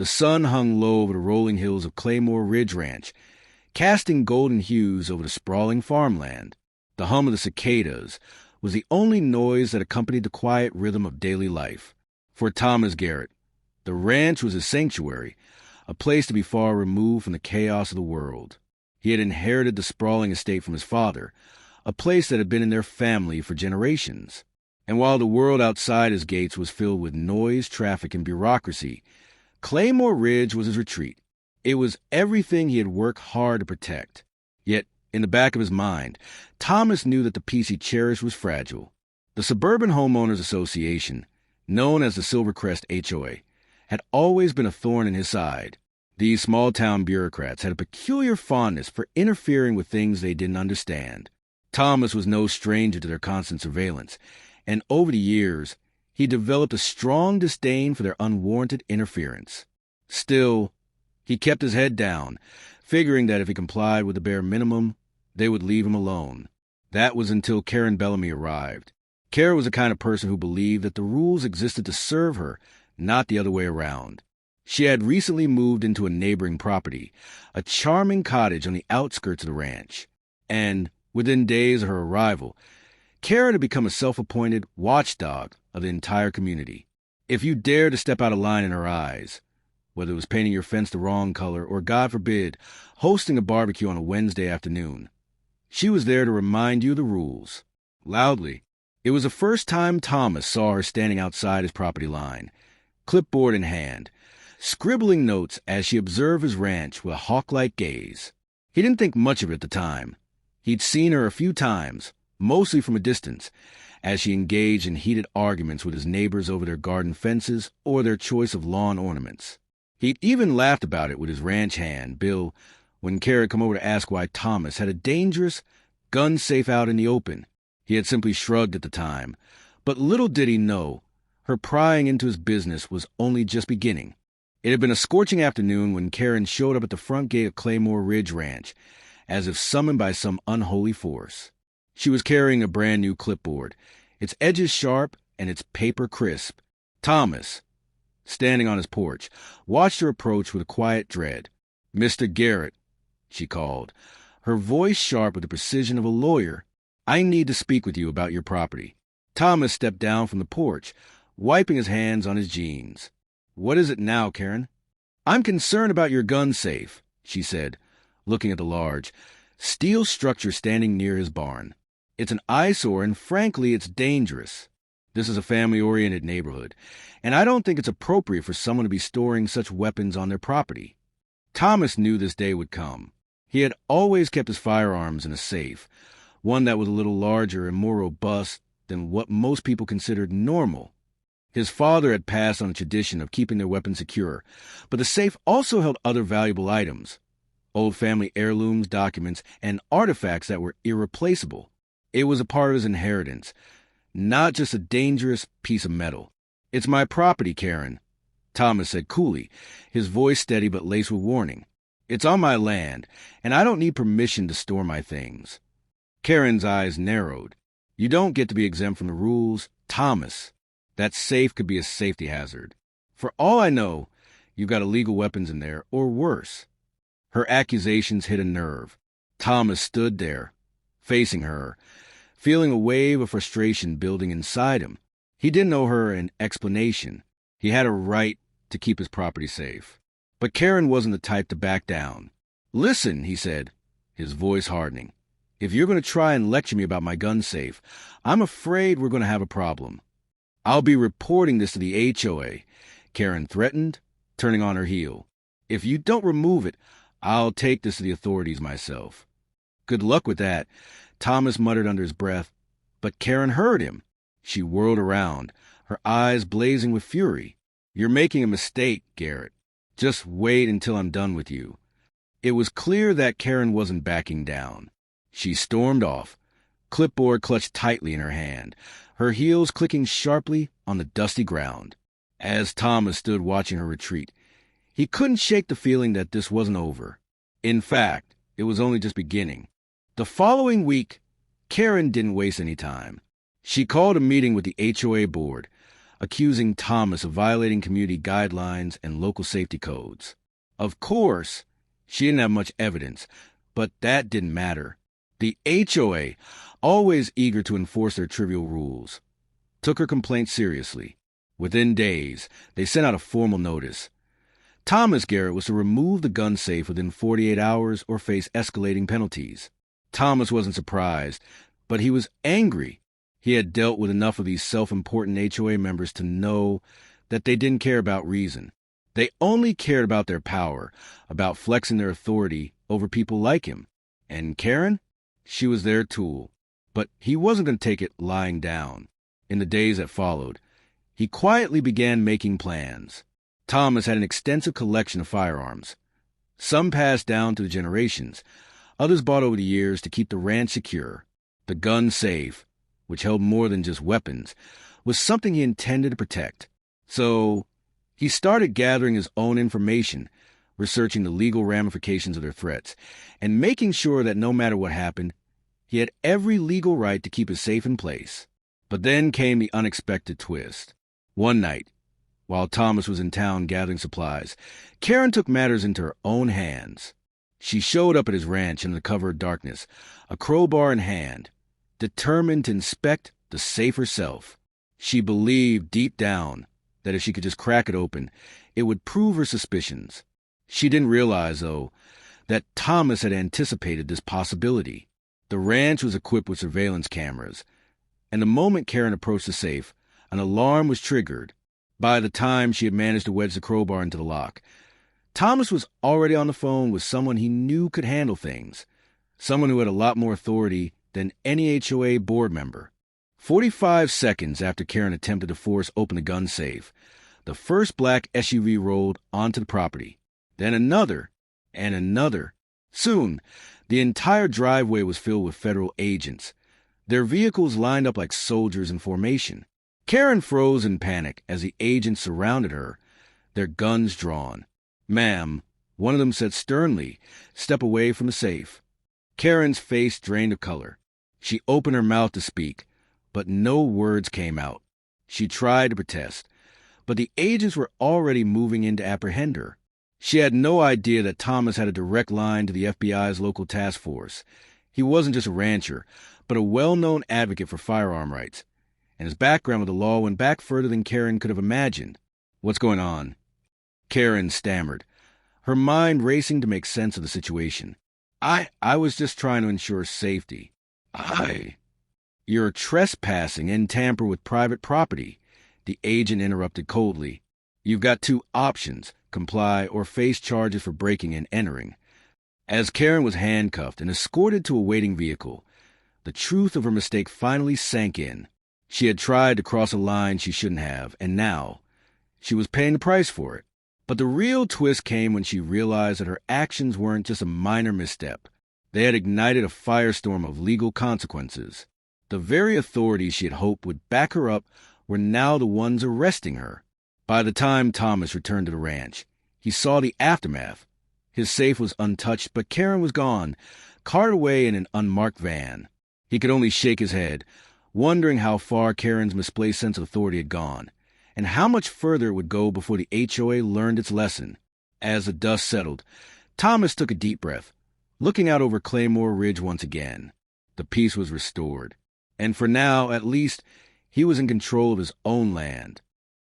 The sun hung low over the rolling hills of Claymore Ridge Ranch, casting golden hues over the sprawling farmland. The hum of the cicadas was the only noise that accompanied the quiet rhythm of daily life. For Thomas Garrett, the ranch was his sanctuary, a place to be far removed from the chaos of the world. He had inherited the sprawling estate from his father, a place that had been in their family for generations. And while the world outside his gates was filled with noise, traffic, and bureaucracy, Claymore Ridge was his retreat. It was everything he had worked hard to protect. Yet, in the back of his mind, Thomas knew that the peace he cherished was fragile. The Suburban Homeowners Association, known as the Silvercrest HOA, had always been a thorn in his side. These small-town bureaucrats had a peculiar fondness for interfering with things they didn't understand. Thomas was no stranger to their constant surveillance, and over the years, he developed a strong disdain for their unwarranted interference. Still, he kept his head down, figuring that if he complied with the bare minimum, they would leave him alone. That was until Karen Bellamy arrived. Karen was the kind of person who believed that the rules existed to serve her, not the other way around. She had recently moved into a neighboring property, a charming cottage on the outskirts of the ranch. And, within days of her arrival, Karen had become a self-appointed watchdog of the entire community. If you dared to step out of line in her eyes, whether it was painting your fence the wrong color or, God forbid, hosting a barbecue on a Wednesday afternoon, she was there to remind you the rules, loudly. It was the first time Thomas saw her standing outside his property line, clipboard in hand, scribbling notes as she observed his ranch with a hawk-like gaze. He didn't think much of it at the time. He'd seen her a few times, mostly from a distance, as she engaged in heated arguments with his neighbors over their garden fences or their choice of lawn ornaments. He'd even laughed about it with his ranch hand, Bill, when Karen had come over to ask why Thomas had a dangerous gun safe out in the open. He had simply shrugged at the time, but little did he know, her prying into his business was only just beginning. It had been a scorching afternoon when Karen showed up at the front gate of Claymore Ridge Ranch, as if summoned by some unholy force. She was carrying a brand-new clipboard, its edges sharp and its paper crisp. Thomas, standing on his porch, watched her approach with a quiet dread. "Mr. Garrett," she called, her voice sharp with the precision of a lawyer. "I need to speak with you about your property." Thomas stepped down from the porch, wiping his hands on his jeans. "What is it now, Karen?" "I'm concerned about your gun safe," she said, looking at the large, steel structure standing near his barn. "It's an eyesore, and frankly, it's dangerous. This is a family-oriented neighborhood, and I don't think it's appropriate for someone to be storing such weapons on their property." Thomas knew this day would come. He had always kept his firearms in a safe, one that was a little larger and more robust than what most people considered normal. His father had passed on a tradition of keeping their weapons secure, but the safe also held other valuable items, old family heirlooms, documents, and artifacts that were irreplaceable. It was a part of his inheritance, not just a dangerous piece of metal. "It's my property, Karen," Thomas said coolly, his voice steady but laced with warning. "It's on my land, and I don't need permission to store my things." Karen's eyes narrowed. "You don't get to be exempt from the rules, Thomas. That safe could be a safety hazard. For all I know, you've got illegal weapons in there, or worse." Her accusations hit a nerve. Thomas stood there, facing her, feeling a wave of frustration building inside him. He didn't owe her an explanation. He had a right to keep his property safe. But Karen wasn't the type to back down. "Listen," he said, his voice hardening. "If you're going to try and lecture me about my gun safe, I'm afraid we're going to have a problem." "I'll be reporting this to the HOA," Karen threatened, turning on her heel. "If you don't remove it, I'll take this to the authorities myself." "Good luck with that," Thomas muttered under his breath, but Karen heard him. She whirled around, her eyes blazing with fury. "You're making a mistake, Garrett. Just wait until I'm done with you." It was clear that Karen wasn't backing down. She stormed off, clipboard clutched tightly in her hand, her heels clicking sharply on the dusty ground. As Thomas stood watching her retreat, he couldn't shake the feeling that this wasn't over. In fact, it was only just beginning. The following week, Karen didn't waste any time. She called a meeting with the HOA board, accusing Thomas of violating community guidelines and local safety codes. Of course, she didn't have much evidence, but that didn't matter. The HOA, always eager to enforce their trivial rules, took her complaint seriously. Within days, they sent out a formal notice. Thomas Garrett was to remove the gun safe within 48 hours or face escalating penalties. Thomas wasn't surprised, but he was angry. He had dealt with enough of these self-important HOA members to know that they didn't care about reason. They only cared about their power, about flexing their authority over people like him. And Karen? She was their tool. But he wasn't going to take it lying down. In the days that followed, he quietly began making plans. Thomas had an extensive collection of firearms. Some passed down through generations, others bought over the years to keep the ranch secure. The gun safe, which held more than just weapons, was something he intended to protect. So he started gathering his own information, researching the legal ramifications of their threats, and making sure that no matter what happened, he had every legal right to keep his safe in place. But then came the unexpected twist. One night, while Thomas was in town gathering supplies, Karen took matters into her own hands. She showed up at his ranch in the cover of darkness, a crowbar in hand, determined to inspect the safe herself. She believed deep down that if she could just crack it open, it would prove her suspicions. She didn't realize, though, that Thomas had anticipated this possibility. The ranch was equipped with surveillance cameras, and the moment Karen approached the safe, an alarm was triggered. By the time she had managed to wedge the crowbar into the lock, Thomas was already on the phone with someone he knew could handle things, someone who had a lot more authority than any HOA board member. 45 seconds after Karen attempted to force open the gun safe, the first black SUV rolled onto the property. Then another, and another. Soon, the entire driveway was filled with federal agents, their vehicles lined up like soldiers in formation. Karen froze in panic as the agents surrounded her, their guns drawn. "Ma'am," one of them said sternly, "step away from the safe." Karen's face drained of color. She opened her mouth to speak, but no words came out. She tried to protest, but the agents were already moving in to apprehend her. She had no idea that Thomas had a direct line to the FBI's local task force. He wasn't just a rancher, but a well-known advocate for firearm rights, and his background with the law went back further than Karen could have imagined. "What's going on?" Karen stammered, her mind racing to make sense of the situation. I was just trying to ensure safety." "You're trespassing and tamper with private property," the agent interrupted coldly. "You've got two options, comply or face charges for breaking and entering." As Karen was handcuffed and escorted to a waiting vehicle, the truth of her mistake finally sank in. She had tried to cross a line she shouldn't have, and now she was paying the price for it. But the real twist came when she realized that her actions weren't just a minor misstep. They had ignited a firestorm of legal consequences. The very authorities she had hoped would back her up were now the ones arresting her. By the time Thomas returned to the ranch, he saw the aftermath. His safe was untouched, but Karen was gone, carted away in an unmarked van. He could only shake his head, wondering how far Karen's misplaced sense of authority had gone, and how much further it would go before the HOA learned its lesson. As the dust settled, Thomas took a deep breath, looking out over Claymore Ridge once again. The peace was restored, and for now, at least, he was in control of his own land.